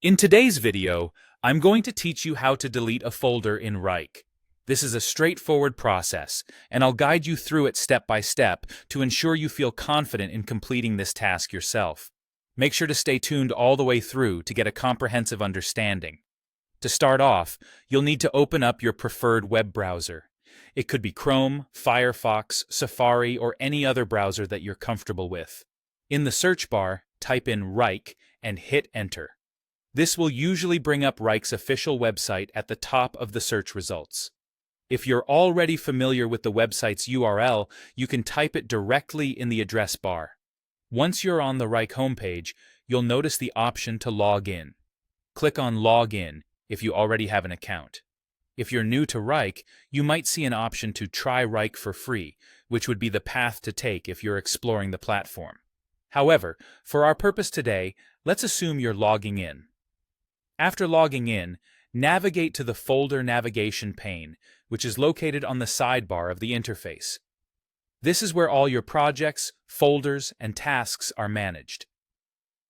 In today's video, I'm going to teach you how to delete a folder in Wrike. This is a straightforward process, and I'll guide you through it step by step to ensure you feel confident in completing this task yourself. Make sure to stay tuned all the way through to get a comprehensive understanding. To start off, you'll need to open up your preferred web browser. It could be Chrome, Firefox, Safari, or any other browser that you're comfortable with. In the search bar, type in Wrike and hit Enter. This will usually bring up Wrike's official website at the top of the search results. If you're already familiar with the website's URL, you can type it directly in the address bar. Once you're on the Wrike homepage, you'll notice the option to log in. Click on Log In if you already have an account. If you're new to Wrike, you might see an option to try Wrike for free, which would be the path to take if you're exploring the platform. However, for our purpose today, let's assume you're logging in. After logging in, navigate to the Folder Navigation pane, which is located on the sidebar of the interface. This is where all your projects, folders, and tasks are managed.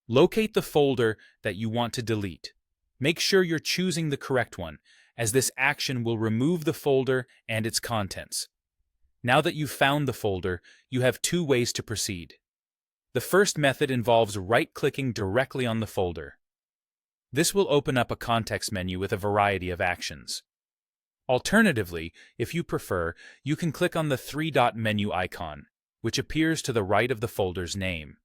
Locate the folder that you want to delete. Make sure you're choosing the correct one, as this action will remove the folder and its contents. Now that you've found the folder, you have two ways to proceed. The first method involves right-clicking directly on the folder. This will open up a context menu with a variety of actions. Alternatively, if you prefer, you can click on the three-dot menu icon, which appears to the right of the folder's name.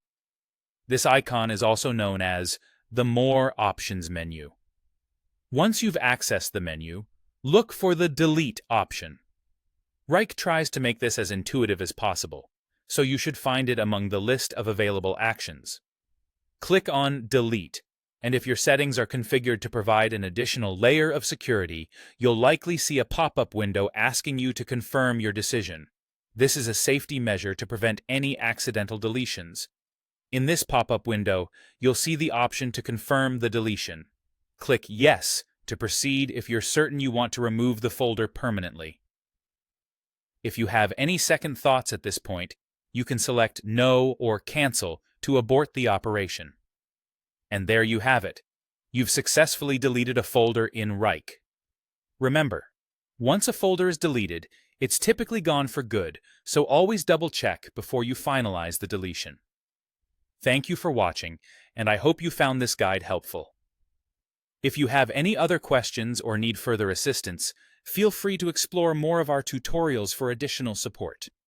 This icon is also known as the More Options menu. Once you've accessed the menu, look for the Delete option. Wrike tries to make this as intuitive as possible, so you should find it among the list of available actions. Click on Delete, and if your settings are configured to provide an additional layer of security, you'll likely see a pop-up window asking you to confirm your decision. This is a safety measure to prevent any accidental deletions. In this pop-up window, you'll see the option to confirm the deletion. Click Yes to proceed if you're certain you want to remove the folder permanently. If you have any second thoughts at this point, you can select No or Cancel to abort the operation. And there you have it. You've successfully deleted a folder in Wrike. Remember, once a folder is deleted, it's typically gone for good, so always double-check before you finalize the deletion. Thank you for watching, and I hope you found this guide helpful. If you have any other questions or need further assistance, feel free to explore more of our tutorials for additional support.